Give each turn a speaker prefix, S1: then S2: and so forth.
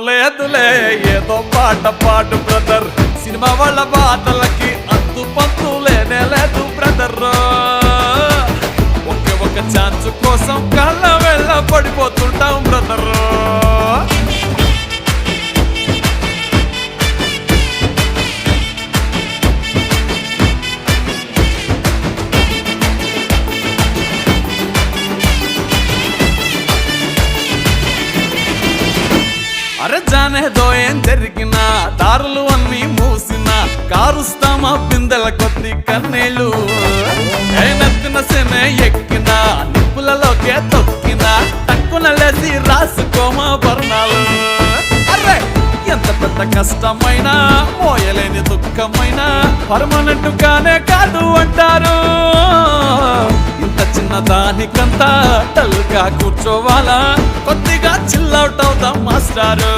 S1: లేదులే ఏదో పాట పాడు బ్రదర్, సినిమా వాళ్ళ బాటలకి అంతు పంతు లేనే లేదు బ్రదర్. ఒకే ఒక ఛాన్స్ కోసం కళ్ళ వెళ్ళ పడిపోతుంటాం బ్రదర్. అరే జానేదో ఏం జరిగినా దారులు అన్ని మూసినా కారుస్తామా బిందెల కొద్ది కన్నీళ్ళు. నెత్తిన సెనే ఎక్కినా నిప్పులలోకే తొక్కినా తక్కువ లేసి రాసుకోమా వర్ణాలు. అరే ఎంత పెద్ద కష్టమైనా మోయలేని దుఃఖమైనా పర్మనెంట్ గానే కాదు అంటారు. ఇంత చిన్న దానికంతా డల్గా కూర్చోవాలా, కొద్దిగా చిల్లౌట్ అవుతాం మాస్టారు.